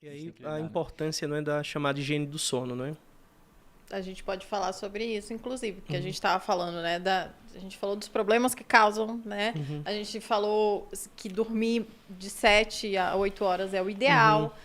E aí a importância, não é, da chamada higiene do sono, não é? A gente pode falar sobre isso, inclusive, porque a gente estava falando, né, a gente falou dos problemas que causam, né? A gente falou que dormir de 7 a 8 horas é o ideal,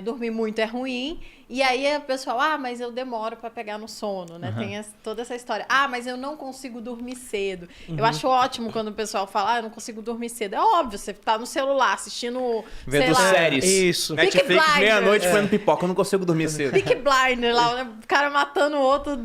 dormir muito é ruim. E aí o pessoal, mas eu demoro para pegar no sono, né? Tem toda essa história. Mas eu não consigo dormir cedo. Eu acho ótimo quando o pessoal fala, eu não consigo dormir cedo. É óbvio, você tá no celular assistindo, vendo séries. Isso. Netflix, meia-noite, comendo pipoca, eu não consigo dormir cedo. Peaky Blinders lá, né? O cara matando o outro,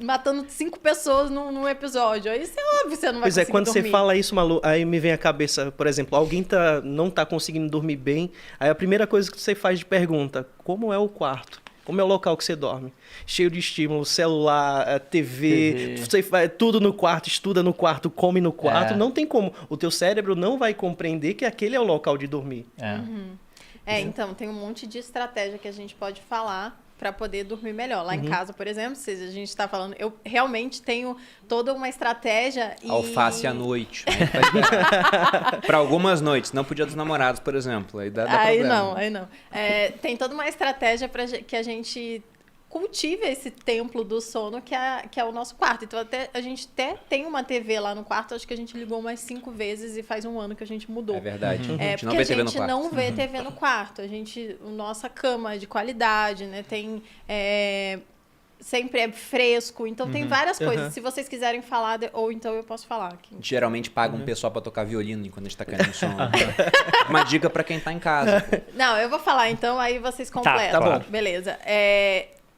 matando 5 pessoas num episódio. Aí isso é óbvio, você não vai conseguir dormir. Quando você fala isso, Malu, aí me vem à cabeça, por exemplo, alguém não tá conseguindo dormir bem, aí a primeira coisa que você faz de pergunta, como é o quarto? Como é o local que você dorme? Cheio de estímulo, celular, TV. Você faz tudo no quarto, estuda no quarto, come no quarto. Não tem como. O teu cérebro não vai compreender que aquele é o local de dormir. Então, tem um monte de estratégia que a gente pode falar para poder dormir melhor. Lá em casa, por exemplo, se a gente está falando, eu realmente tenho toda uma estratégia. Alface à noite. Para algumas noites, não pro Dia dos Namorados, por exemplo. Aí dá problema. Aí não. Tem toda uma estratégia para que a gente cultive esse templo do sono que é o nosso quarto. Então, a gente até tem uma TV lá no quarto, acho que a gente ligou umas 5 vezes e faz um ano que a gente mudou. É verdade. A gente não porque vê TV no a gente quarto. não vê TV no quarto. Nossa cama é de qualidade, né? Tem... sempre é fresco, então tem várias coisas. Se vocês quiserem falar, ou então eu posso falar aqui. Geralmente paga um pessoal pra tocar violino enquanto a gente tá caindo no sono. Uma dica pra quem tá em casa. Não, eu vou falar então, aí vocês completam. Tá bom. Beleza.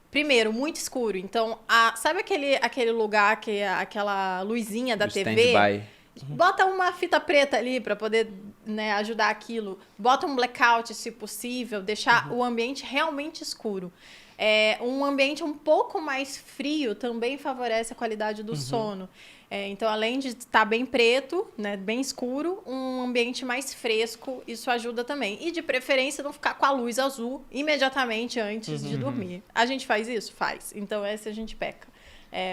Primeiro, muito escuro. Então, sabe aquele lugar, aquela luzinha da TV? Stand-by. Bota uma fita preta ali para poder, né, ajudar aquilo. Bota um blackout, se possível. Deixar o ambiente realmente escuro. Um ambiente um pouco mais frio também favorece a qualidade do sono. Então, além de estar bem preto, né, bem escuro, um ambiente mais fresco, isso ajuda também. E, de preferência, não ficar com a luz azul imediatamente antes de dormir. A gente faz isso? Faz. Então, essa a gente peca.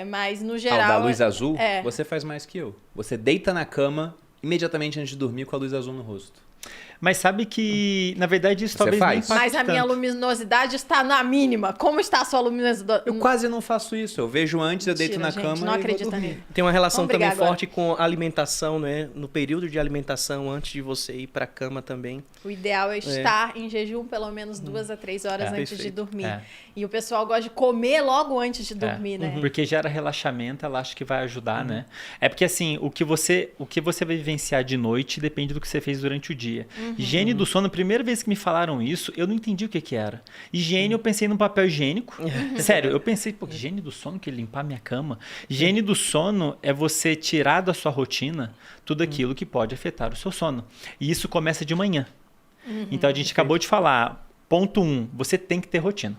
Mas, no geral... Da luz azul, você faz mais que eu. Você deita na cama imediatamente antes de dormir com a luz azul no rosto. Mas sabe que, na verdade, isso Você talvez faz? nem impacte Mas a minha tanto. luminosidade está na mínima. Como está a sua luminosidade? Eu quase não faço isso. Eu vejo antes, eu deito na Mentira, cama gente, não e vou acredita dormir. nele. Tem uma relação Vamos também brigar agora. forte com a alimentação, né? No período de alimentação, antes de você ir pra cama também. O ideal é estar em jejum pelo menos 2 a 3 horas antes de Perfeito. dormir. E o pessoal gosta de comer logo antes de dormir, né? Porque gera relaxamento, ela acha que vai ajudar, né? É porque assim, o que você vai vivenciar de noite depende do que você fez durante o dia. Higiene do sono, a primeira vez que me falaram isso, eu não entendi o que era. Higiene, eu pensei num papel higiênico. Sério, eu pensei, higiene do sono, que limpar minha cama. Higiene do sono é você tirar da sua rotina tudo aquilo que pode afetar o seu sono. E isso começa de manhã. Então a gente acabou de falar, ponto 1, você tem que ter rotina.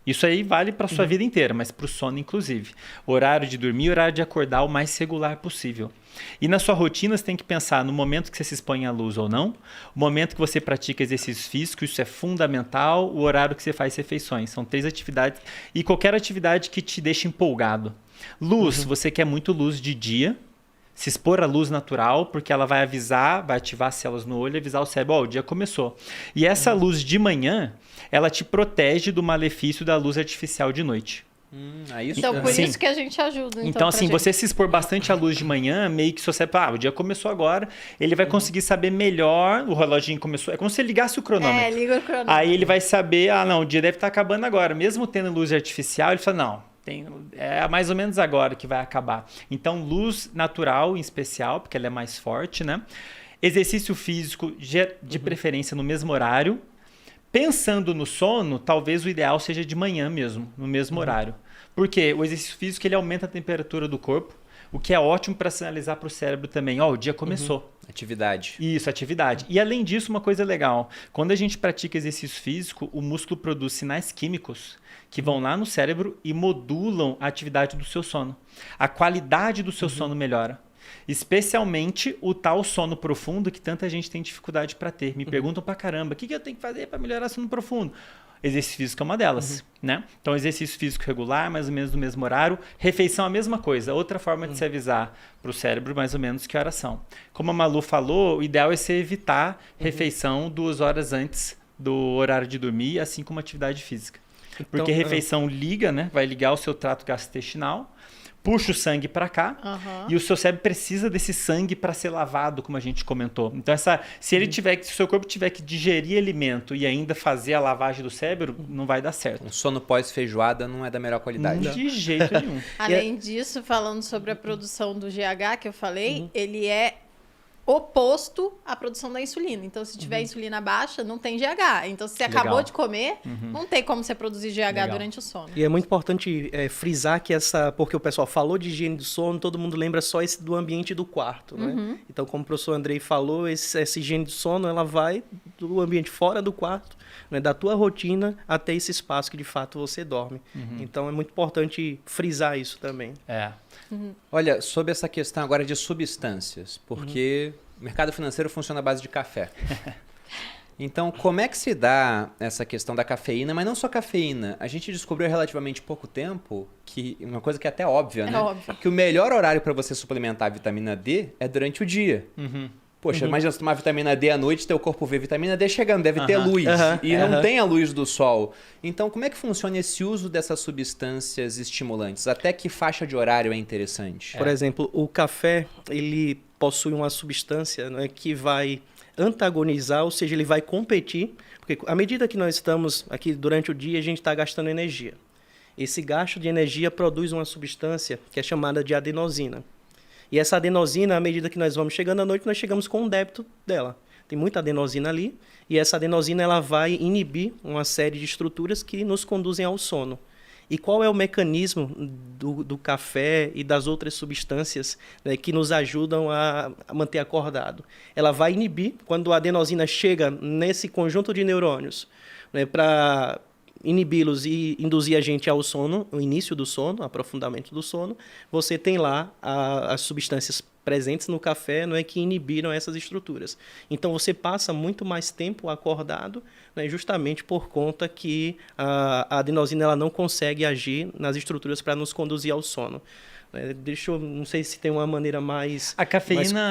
Isso aí vale para sua vida inteira, mas para o sono inclusive. Horário de dormir, horário de acordar o mais regular possível. E na sua rotina você tem que pensar no momento que você se expõe à luz ou não, o momento que você pratica exercícios físicos, isso é fundamental, o horário que você faz refeições. São 3 atividades e qualquer atividade que te deixe empolgado. Luz, você quer muito luz de dia, se expor à luz natural, porque ela vai avisar, vai ativar as células no olho e avisar o cérebro, o dia começou. E essa luz de manhã, ela te protege do malefício da luz artificial de noite. Então, por Sim. isso que a gente ajuda. Então, assim, pra você gente. se expor bastante à luz de manhã, meio que seu cérebro, o dia começou agora, ele vai conseguir saber melhor, o reloginho começou, é como se você ligasse o cronômetro. Liga o cronômetro. Aí ele vai saber, o dia deve estar acabando agora. Mesmo tendo luz artificial, ele fala, não, é mais ou menos agora que vai acabar. Então, luz natural em especial, porque ela é mais forte, né? Exercício físico, de preferência no mesmo horário. Pensando no sono, talvez o ideal seja de manhã mesmo, no mesmo horário. Porque o exercício físico ele aumenta a temperatura do corpo, o que é ótimo para sinalizar para o cérebro também, o dia começou. Atividade. Isso, atividade. E além disso, uma coisa legal, quando a gente pratica exercício físico, o músculo produz sinais químicos que vão lá no cérebro e modulam a atividade do seu sono. A qualidade do seu sono melhora. Especialmente o tal sono profundo que tanta gente tem dificuldade para ter. Me perguntam pra caramba, o que eu tenho que fazer para melhorar sono profundo? Exercício físico é uma delas, né? Então, exercício físico regular, mais ou menos no mesmo horário. Refeição, a mesma coisa. Outra forma de se avisar para o cérebro, mais ou menos, que horas são. Como a Malu falou, o ideal é você evitar refeição 2 horas antes do horário de dormir, assim como atividade física. Então, Porque refeição liga, né? Vai ligar o seu trato gastrointestinal, puxa o sangue para cá e o seu cérebro precisa desse sangue para ser lavado, como a gente comentou. Então, se o seu corpo tiver que digerir alimento e ainda fazer a lavagem do cérebro, não vai dar certo. Um sono pós-feijoada não é da melhor qualidade. De jeito nenhum. Além disso, falando sobre a produção do GH que eu falei, ele é oposto à produção da insulina. Então, se tiver insulina baixa, não tem GH. Então, se você acabou de comer, não tem como você produzir GH durante o sono. E é muito importante frisar que porque o pessoal falou de higiene do sono, todo mundo lembra só esse do ambiente do quarto, né? Então, como o professor Andrei falou, essa higiene do sono, ela vai do ambiente fora do quarto, né, da tua rotina até esse espaço que de fato você dorme. Então, é muito importante frisar isso também. Olha, sobre essa questão agora de substâncias, porque o mercado financeiro funciona à base de café. Então, como é que se dá essa questão da cafeína, mas não só cafeína? A gente descobriu há relativamente pouco tempo que uma coisa que é até óbvia, né? Óbvio. Que o melhor horário para você suplementar a vitamina D é durante o dia. Poxa, imagina você tomar vitamina D à noite, teu corpo vê vitamina D chegando, deve ter luz. E não tem a luz do sol. Então, como é que funciona esse uso dessas substâncias estimulantes? Até que faixa de horário é interessante? Por exemplo, o café, ele possui uma substância, né, que vai antagonizar, ou seja, ele vai competir, porque à medida que nós estamos aqui durante o dia, a gente está gastando energia. Esse gasto de energia produz uma substância que é chamada de adenosina. E essa adenosina, à medida que nós vamos chegando à noite, nós chegamos com um débito dela. Tem muita adenosina ali, e essa adenosina ela vai inibir uma série de estruturas que nos conduzem ao sono. E qual é o mecanismo do café e das outras substâncias, né, que nos ajudam a manter acordado? Ela vai inibir, quando a adenosina chega nesse conjunto de neurônios, né, para inibi-los e induzir a gente ao sono, o início do sono, aprofundamento do sono, você tem lá as substâncias presentes no café, não é, que inibiram essas estruturas. Então você passa muito mais tempo acordado, né, justamente por conta que a adenosina ela não consegue agir nas estruturas para nos conduzir ao sono. Não sei se tem uma maneira mais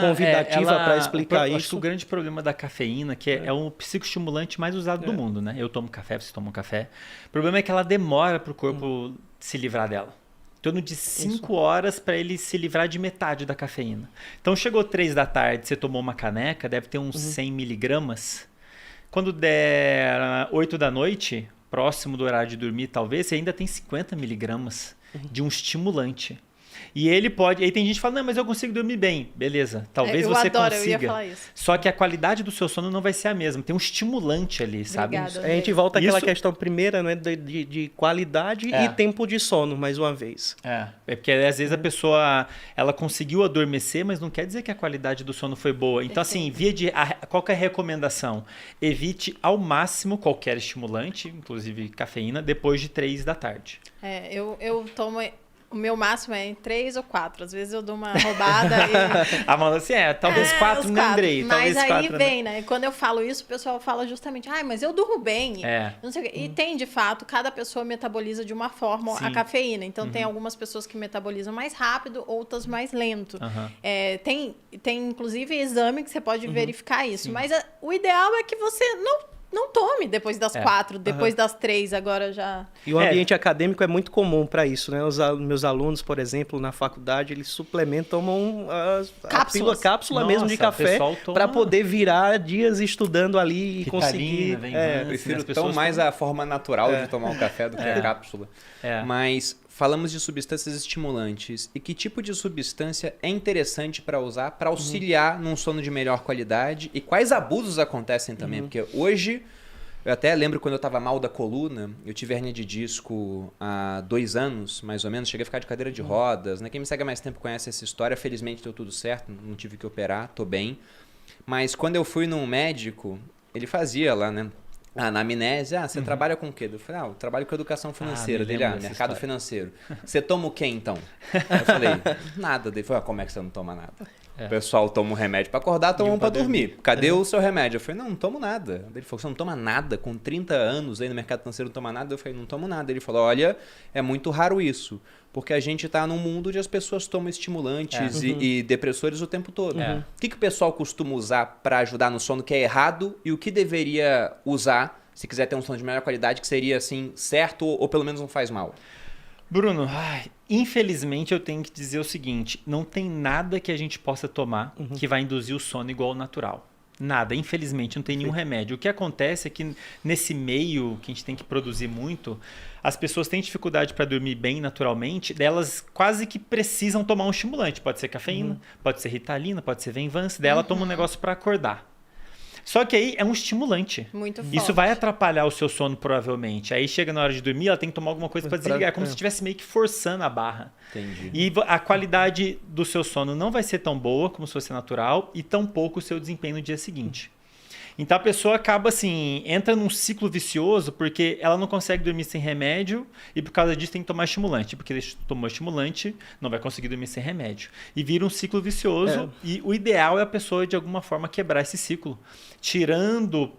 convidativa para explicar isso. Acho que o grande problema da cafeína, que é o psicoestimulante mais usado do mundo, né? Eu tomo café, você toma um café. O problema é que ela demora para o corpo se livrar dela. Em torno de 5 horas para ele se livrar de metade da cafeína. Então, chegou 3 da tarde, você tomou uma caneca, deve ter uns 100 miligramas. Quando der 8 da noite, próximo do horário de dormir, talvez, você ainda tem 50 miligramas de um estimulante. E ele pode... Aí tem gente que fala, não, mas eu consigo dormir bem. Beleza, talvez você consiga. Eu ia falar isso. Só que a qualidade do seu sono não vai ser a mesma. Tem um estimulante ali, sabe? Obrigada, a gente volta àquela questão primeira, né, de qualidade e tempo de sono, mais uma vez. É porque às vezes a pessoa ela conseguiu adormecer, mas não quer dizer que a qualidade do sono foi boa. Então, assim, qual que é a recomendação? Evite ao máximo qualquer estimulante, inclusive cafeína, depois de 3 da tarde. Eu tomo... O meu máximo é em 3 ou 4. Às vezes eu dou uma roubada e... Amanda, assim, talvez 4 não Andrei. Mas aí 4, vem, né? Quando eu falo isso, o pessoal fala justamente, mas eu durmo bem. Não sei o quê. E tem, de fato, cada pessoa metaboliza de uma forma a cafeína. Então, tem algumas pessoas que metabolizam mais rápido, outras mais lento. Tem, inclusive, exame que você pode verificar isso. Sim. Mas o ideal é que você não tome depois das 4, depois das 3, agora já... E o ambiente acadêmico é muito comum para isso, né? Os meus alunos, por exemplo, na faculdade, eles suplementam, tomam a cápsula mesmo de café para poder virar dias estudando ali e conseguir... Eu prefiro tão mais a forma natural de tomar um café do que a cápsula. Mas... Falamos de substâncias estimulantes. E que tipo de substância é interessante para usar para auxiliar num sono de melhor qualidade? E quais abusos acontecem também? Porque hoje, eu até lembro quando eu estava mal da coluna, eu tive hérnia de disco há 2 anos, mais ou menos. Cheguei a ficar de cadeira de rodas. Né? Quem me segue há mais tempo conhece essa história. Felizmente deu tudo certo, não tive que operar, tô bem. Mas quando eu fui num médico, ele fazia lá, né? Na anamnese, você trabalha com o quê? Eu falei, eu trabalho com educação financeira. Mercado financeiro. Você toma o quê, então? Eu falei, nada. Ele falou, como é que você não toma nada? O pessoal toma um remédio para acordar, toma um para dormir. Cadê o seu remédio? Eu falei, não tomo nada. Ele falou, você não toma nada? Com 30 anos aí no mercado financeiro não toma nada? Eu falei, não tomo nada. Ele falou, olha, é muito raro isso. Porque a gente está num mundo onde as pessoas tomam estimulantes e depressores o tempo todo. O que o pessoal costuma usar para ajudar no sono que é errado e o que deveria usar se quiser ter um sono de melhor qualidade, que seria assim, certo ou pelo menos não faz mal? Bruno, infelizmente eu tenho que dizer o seguinte, não tem nada que a gente possa tomar que vai induzir o sono igual ao natural. Nada, infelizmente, não tem nenhum remédio. O que acontece é que nesse meio que a gente tem que produzir muito, as pessoas têm dificuldade para dormir bem naturalmente, elas quase que precisam tomar um estimulante. Pode ser cafeína, pode ser Ritalina, pode ser Venvance, daí ela toma um negócio para acordar. Só que aí é um estimulante. Muito forte. Isso vai atrapalhar o seu sono, provavelmente. Aí chega na hora de dormir, ela tem que tomar alguma coisa para desligar. É como se estivesse meio que forçando a barra. Entendi. E a qualidade do seu sono não vai ser tão boa como se fosse natural e tão pouco o seu desempenho no dia seguinte. Então a pessoa acaba assim, entra num ciclo vicioso porque ela não consegue dormir sem remédio e por causa disso tem que tomar estimulante. Porque ele tomou estimulante, não vai conseguir dormir sem remédio. E vira um ciclo vicioso e o ideal é a pessoa de alguma forma quebrar esse ciclo. Tirando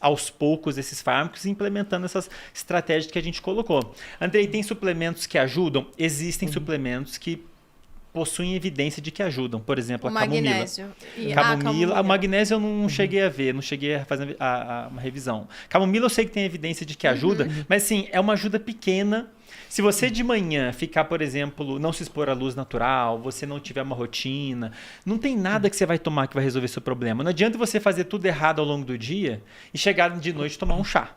aos poucos esses fármacos e implementando essas estratégias que a gente colocou. Andrei, tem suplementos que ajudam? Existem suplementos que possuem evidência de que ajudam. Por exemplo, a magnésio. Camomila. A magnésio eu não cheguei a ver, não cheguei a fazer uma revisão. Camomila eu sei que tem evidência de que ajuda, mas sim, é uma ajuda pequena. Se você de manhã ficar, por exemplo, não se expor à luz natural, você não tiver uma rotina, não tem nada que você vai tomar que vai resolver seu problema. Não adianta você fazer tudo errado ao longo do dia e chegar de noite e tomar um chá.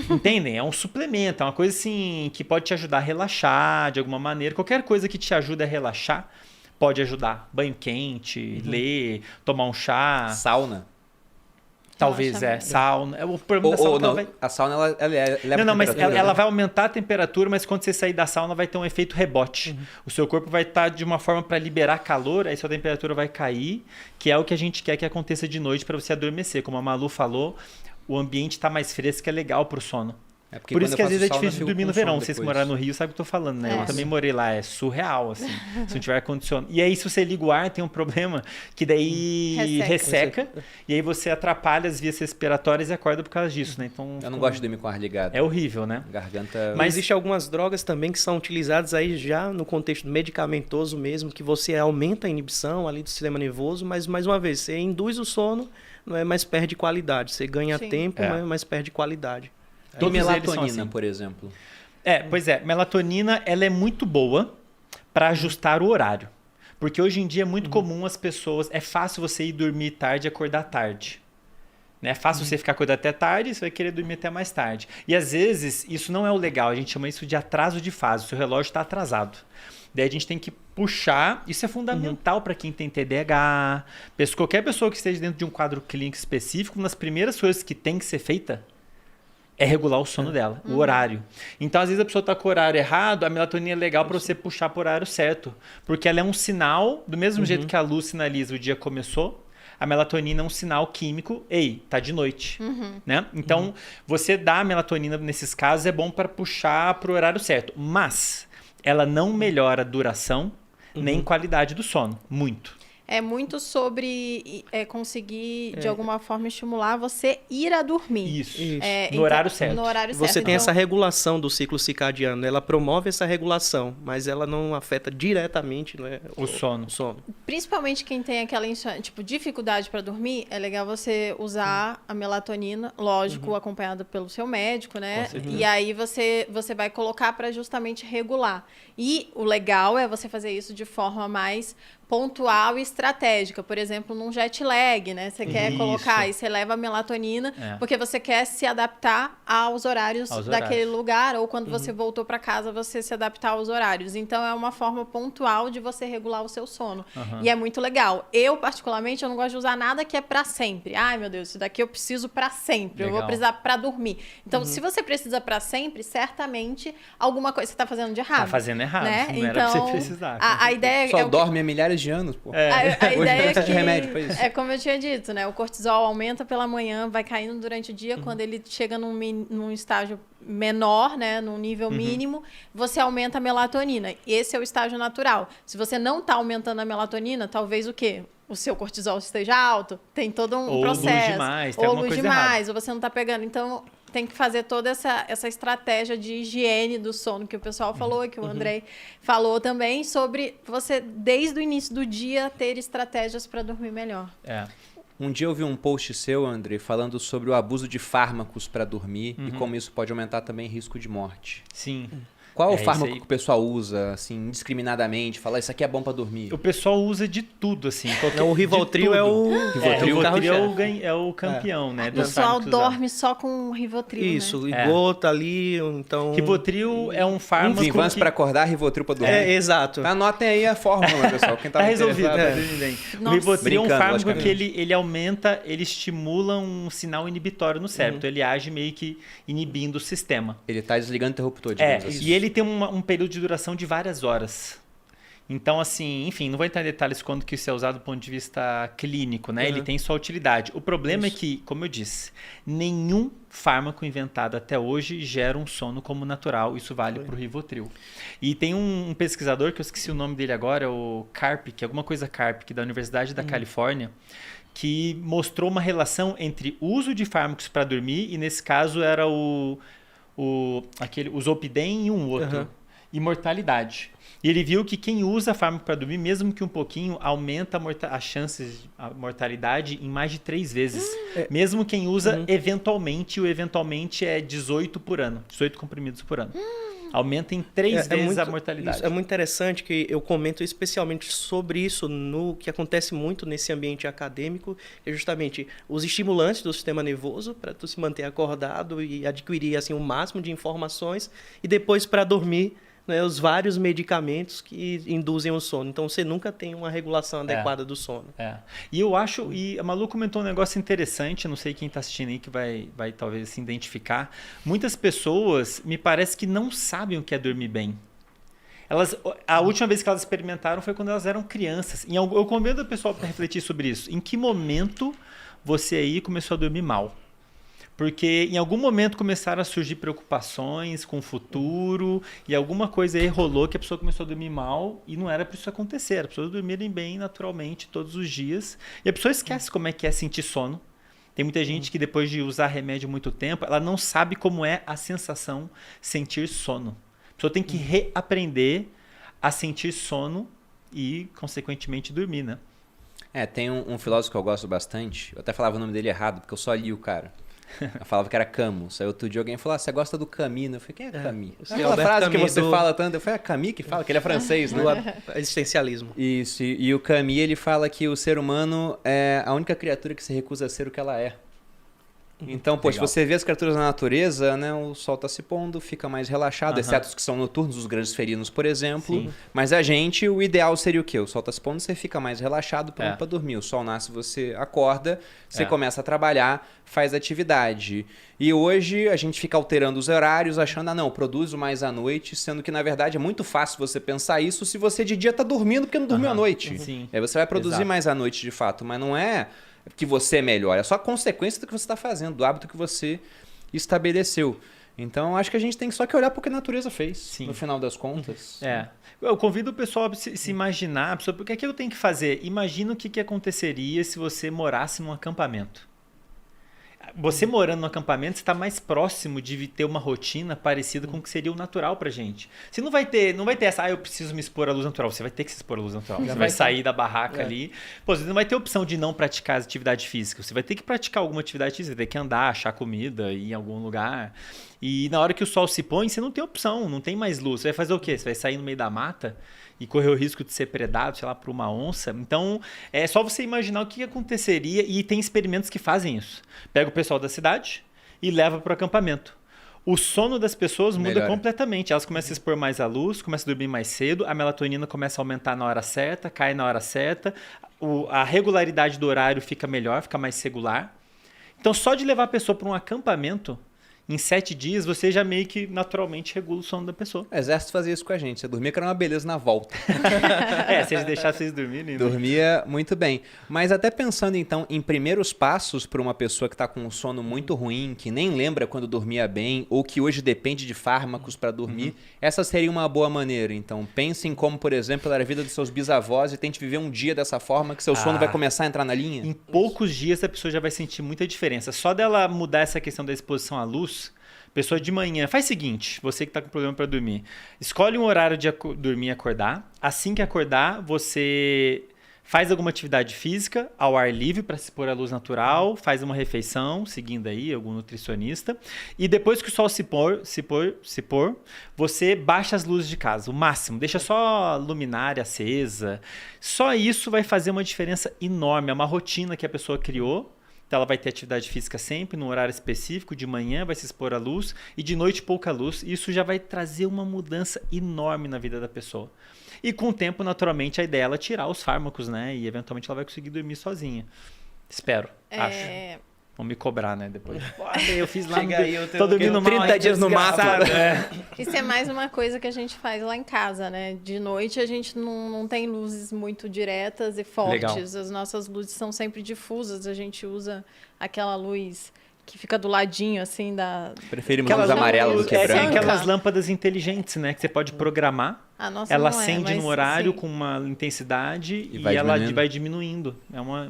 Entendem? É um suplemento, é uma coisa assim que pode te ajudar a relaxar de alguma maneira. Qualquer coisa que te ajude a relaxar pode ajudar. Banho quente, ler, tomar um chá. Sauna. Talvez sauna. O problema da sauna não, a sauna ela leva não, mas ela vai aumentar a temperatura, mas quando você sair da sauna vai ter um efeito rebote. O seu corpo vai estar de uma forma para liberar calor, aí sua temperatura vai cair, que é o que a gente quer que aconteça de noite para você adormecer. Como a Malu falou, o ambiente está mais fresco, é legal para o sono. Por isso que às vezes é difícil de dormir no verão. Vocês que moraram no Rio sabem o que eu tô falando, né? Eu também morei lá, é surreal, assim, se não tiver ar-condicionado. E aí, se você liga o ar, tem um problema que daí resseca e aí você atrapalha as vias respiratórias e acorda por causa disso, né? Então, eu não gosto de dormir com ar ligado. É horrível, né? Garganta... Mas existem algumas drogas também que são utilizadas aí já no contexto medicamentoso mesmo, que você aumenta a inibição ali do sistema nervoso, mas, mais uma vez, você induz o sono, mas perde qualidade. Você ganha tempo, mas perde qualidade. E melatonina, assim, por exemplo? Pois é. Melatonina, ela é muito boa para ajustar o horário. Porque hoje em dia é muito comum as pessoas... É fácil você ir dormir tarde e acordar tarde. Né? É fácil você ficar acordado até tarde e você vai querer dormir até mais tarde. E às vezes, isso não é o legal. A gente chama isso de atraso de fase. O seu relógio está atrasado. Daí a gente tem que puxar. Isso é fundamental para quem tem TDAH. Qualquer pessoa que esteja dentro de um quadro clínico específico, uma das primeiras coisas que tem que ser feita é regular o sono dela, o horário. Então, às vezes, a pessoa está com o horário errado, a melatonina é legal para você puxar para o horário certo. Porque ela é um sinal, do mesmo jeito que a luz sinaliza o dia começou, a melatonina é um sinal químico, tá de noite. Né? Então, você dar a melatonina nesses casos é bom para puxar para o horário certo. Mas ela não melhora a duração nem qualidade do sono. Muito. É muito sobre conseguir, de alguma forma, estimular você ir a dormir. Isso. No horário certo. No horário certo. Você tem essa regulação do ciclo circadiano. Ela promove essa regulação, mas ela não afeta diretamente, né, o sono. Principalmente quem tem aquela dificuldade para dormir, é legal você usar a melatonina, lógico, acompanhada pelo seu médico, né? E aí você vai colocar para justamente regular. E o legal é você fazer isso de forma mais pontual e estratégica, por exemplo, num jet lag, né? Você quer colocar e você leva a melatonina porque você quer se adaptar aos horários daquele lugar, ou quando você voltou para casa, você se adaptar aos horários. Então, é uma forma pontual de você regular o seu sono. E é muito legal. Eu, particularmente, eu não gosto de usar nada que é para sempre. Ai, meu Deus, isso daqui eu preciso para sempre. Legal. Eu vou precisar para dormir. Então, se você precisa para sempre, certamente alguma coisa você está fazendo de errado. Tá fazendo errado. Né? Não então, era pra você precisar. A ideia só dorme há milhares de anos, pô. A ideia é que, de remédio pra isso. É como eu tinha dito, né? O cortisol aumenta pela manhã, vai caindo durante o dia. Quando ele chega num estágio menor, né? Num nível mínimo, você aumenta a melatonina. Esse é o estágio natural. Se você não está aumentando a melatonina, talvez o quê? O seu cortisol esteja alto, tem todo um processo. Luz demais, tem alguma coisa errada. Ou você não está pegando. Então, tem que fazer toda essa estratégia de higiene do sono que o pessoal falou e que o Andrei falou também, sobre você, desde o início do dia, ter estratégias para dormir melhor. Um dia eu vi um post seu, André, falando sobre o abuso de fármacos para dormir e como isso pode aumentar também risco de morte. Sim. Qual é o fármaco que o pessoal usa, assim, indiscriminadamente? Fala, isso aqui é bom pra dormir. O pessoal usa de tudo, assim. O Rivotril é o... Rivotril é o campeão, né? O pessoal dorme só com Rivotril, Isso, né? e gota ali, então... Rivotril é um fármaco Vinvans pra acordar, Rivotril pra dormir. Exato. Anotem aí a fórmula, pessoal. Quem tá resolvido. O Rivotril é um fármaco que ele aumenta, ele estimula um sinal inibitório no cérebro. Então ele age meio que inibindo o sistema. Ele tá desligando o interruptor, digamos assim. E ele tem um período de duração de várias horas. Então, assim, enfim, não vou entrar em detalhes quando que isso é usado do ponto de vista clínico, né? Ele tem sua utilidade. O problema é que, como eu disse, nenhum fármaco inventado até hoje gera um sono como natural. Isso vale para o Rivotril. E tem um pesquisador, que eu esqueci o nome dele agora, o Karpik, alguma coisa Karpik, da Universidade da Califórnia, que mostrou uma relação entre o uso de fármacos para dormir, e nesse caso era o Zolpidem e um outro, e mortalidade. E ele viu que quem usa fármaco para dormir, mesmo que um pouquinho, aumenta as chances de mortalidade em mais de 3 vezes. Mesmo quem usa eventualmente, o eventualmente é 18 por ano, 18 comprimidos por ano. Aumenta em 3 vezes a mortalidade. Isso é muito interessante, que eu comento especialmente sobre isso no que acontece muito nesse ambiente acadêmico, que é justamente os estimulantes do sistema nervoso para tu se manter acordado e adquirir assim o máximo de informações, e depois para dormir, né, os vários medicamentos que induzem o sono. Então você nunca tem uma regulação adequada do sono. E eu acho, e a Malu comentou um negócio interessante, não sei quem está assistindo aí que vai talvez se identificar. Muitas pessoas, me parece que não sabem o que é dormir bem. A última vez que elas experimentaram foi quando elas eram crianças. Eu convido o pessoal para refletir sobre isso. Em que momento você aí começou a dormir mal? Porque em algum momento começaram a surgir preocupações com o futuro, e alguma coisa aí rolou que a pessoa começou a dormir mal, e não era para isso acontecer. Era para as pessoas dormirem bem naturalmente todos os dias. E a pessoa esquece como é que é sentir sono. Tem muita gente que depois de usar remédio muito tempo, ela não sabe como é a sensação sentir sono. A pessoa tem que reaprender a sentir sono e, consequentemente, dormir, né? Tem um filósofo que eu gosto bastante, eu até falava o nome dele errado, porque eu só li o cara. Eu falava que era Camus. Aí outro dia alguém falou, você gosta do Camus? Eu falei, quem é Camus? Aquela frase que você fala tanto. Eu falei, é Camus que fala? Que ele é francês, né? Do existencialismo. Isso. E o Camus, ele fala que o ser humano é a única criatura que se recusa a ser o que ela é. Então, se você vê as criaturas na natureza, né, o sol está se pondo, fica mais relaxado, exceto os que são noturnos, os grandes felinos, por exemplo. Sim. Mas a gente, o ideal seria o quê? O sol está se pondo, você fica mais relaxado, pronto para dormir. O sol nasce, você acorda, você começa a trabalhar, faz atividade. E hoje a gente fica alterando os horários, achando, não, produzo mais à noite, sendo que, na verdade, é muito fácil você pensar isso se você de dia está dormindo porque não dormiu à noite. Sim. Aí você vai produzir mais à noite, de fato, mas não é que você é melhor, é só a consequência do que você está fazendo, do hábito que você estabeleceu. Então, acho que a gente tem só que olhar para o que a natureza fez, no final das contas. Eu convido o pessoal a se imaginar, porque o que eu tenho que fazer? Imagina o que aconteceria se você morasse num acampamento. Você morando no acampamento, você está mais próximo de ter uma rotina parecida com o que seria o natural pra gente. Você não vai ter essa, eu preciso me expor à luz natural. Você vai ter que se expor à luz natural. Você vai sair da barraca ali. Você não vai ter opção de não praticar atividade física. Você vai ter que praticar alguma atividade física. Você vai ter que andar, achar comida, ir em algum lugar. E na hora que o sol se põe, você não tem opção, não tem mais luz. Você vai fazer o quê? Você vai sair no meio da mata e correr o risco de ser predado, sei lá, por uma onça. Então, é só você imaginar o que aconteceria, e tem experimentos que fazem isso. Pega o pessoal da cidade e leva para o acampamento. O sono das pessoas muda completamente. Elas começam a expor mais à luz, começam a dormir mais cedo, a melatonina começa a aumentar na hora certa, cai na hora certa, a regularidade do horário fica melhor, fica mais regular. Então, só de levar a pessoa para um acampamento, em 7 dias, você já meio que naturalmente regula o sono da pessoa. O exército fazia isso com a gente. Você dormia que era uma beleza na volta. Se eles deixassem vocês dormirem. Dormia muito bem. Mas até pensando, então, em primeiros passos para uma pessoa que está com um sono muito ruim, que nem lembra quando dormia bem, ou que hoje depende de fármacos para dormir, essa seria uma boa maneira. Então, pense em como, por exemplo, era a vida dos seus bisavós e tente viver um dia dessa forma que seu sono vai começar a entrar na linha. Em poucos dias, a pessoa já vai sentir muita diferença. Só dela mudar essa questão da exposição à luz, pessoa de manhã, faz o seguinte, você que está com problema para dormir, escolhe um horário de dormir e acordar. Assim que acordar, você Faz alguma atividade física ao ar livre para se expor à luz natural, faz uma refeição, seguindo aí algum nutricionista. E depois que o sol se pôr, você baixa as luzes de casa, o máximo. Deixa só a luminária acesa. Só isso vai fazer uma diferença enorme. É uma rotina que a pessoa criou. Então ela vai ter atividade física sempre, num horário específico, de manhã vai se expor à luz e de noite pouca luz. Isso já vai trazer uma mudança enorme na vida da pessoa. E com o tempo, naturalmente, a ideia é ela tirar os fármacos, né? E eventualmente ela vai conseguir dormir sozinha. Espero, acho. Vão me cobrar, né? Depois. Eu fiz lá, tô dormindo mal. 30 dias no mato. Isso é mais uma coisa que a gente faz lá em casa, né? De noite a gente não tem luzes muito diretas e fortes. Legal. As nossas luzes são sempre difusas. A gente usa aquela luz que fica do ladinho, assim, da... Preferimos luz amarela do que branca. Tem aquelas lâmpadas inteligentes, né? Que você pode programar. A nossa ela não acende mas, no horário assim, com uma intensidade e ela vai diminuindo.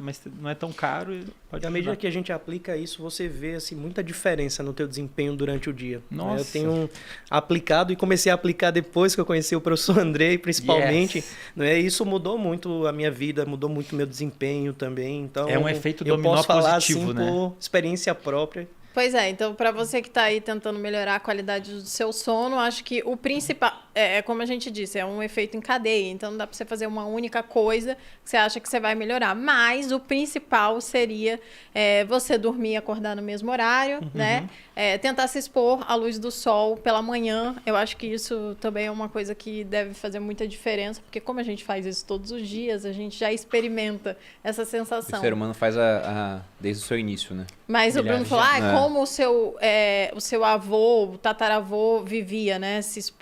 Mas não é tão caro e pode à medida que a gente aplica isso, você vê assim, muita diferença no teu desempenho durante o dia. Nossa. Eu tenho aplicado e comecei a aplicar depois que eu conheci o professor Andrei, principalmente. Yes. Né? Isso mudou muito a minha vida, mudou muito o meu desempenho também. Então, é um efeito dominó eu posso falar positivo, assim, né? por experiência própria. Pois é, então para você que está aí tentando melhorar a qualidade do seu sono, acho que o principal, como a gente disse, é um efeito em cadeia, então não dá para você fazer uma única coisa que você acha que você vai melhorar, mas o principal seria você dormir e acordar no mesmo horário, né? Tentar se expor à luz do sol pela manhã, eu acho que isso também é uma coisa que deve fazer muita diferença, porque como a gente faz isso todos os dias, a gente já experimenta essa sensação. O ser humano faz desde o seu início, né? Mas o Bruno falou, como o seu avô, o tataravô vivia, né? Se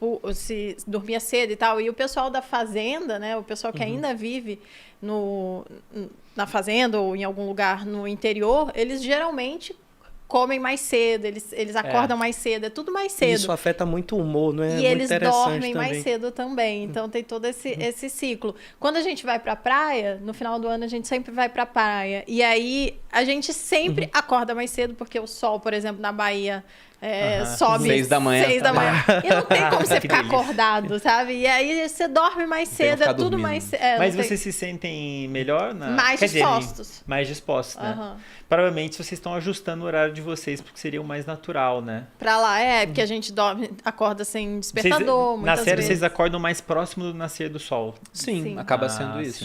dormia cedo e tal. E o pessoal da fazenda, né? O pessoal que ainda vive na fazenda ou em algum lugar no interior, eles geralmente comem mais cedo, eles acordam mais cedo, é tudo mais cedo. Isso afeta muito o humor, não é? E muito eles dormem também. mais cedo também, então tem todo esse ciclo. Quando a gente vai pra praia, no final do ano a gente sempre vai pra praia, e aí a gente sempre acorda mais cedo, porque o sol, por exemplo, na Bahia... sobe 6 da manhã. E não tem como você ficar acordado, sabe? E aí você dorme mais cedo, é tudo mais cedo. Mas vocês se sentem melhor? Mais dispostos. Mais dispostos, né? Provavelmente vocês estão ajustando o horário de vocês, porque seria o mais natural, né? Pra lá, porque a gente acorda sem despertador, muitas nascer, vezes. vocês acordam mais próximo do nascer do sol. Sim. Acaba sendo isso.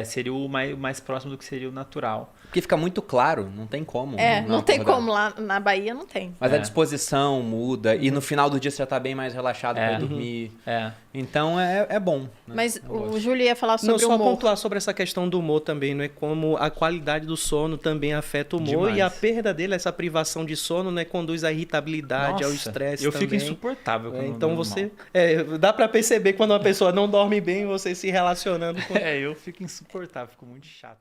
Seria o mais próximo do que seria o natural. Porque fica muito claro, não tem como. Não tem como, lá na Bahia não tem. Mas a disposição muda e no final do dia você já tá bem mais relaxado para dormir. Então é bom. Né? Mas o Júlio ia falar sobre o humor. Só pontuar sobre essa questão do humor também, não é? Como a qualidade do sono também afeta o humor. Demais. E a perda dele, essa privação de sono, né, conduz à irritabilidade, ao estresse também. Eu fico insuportável quando então você... dá para perceber quando uma pessoa não dorme bem, você se relacionando com... eu fico insuportável, fico muito chato.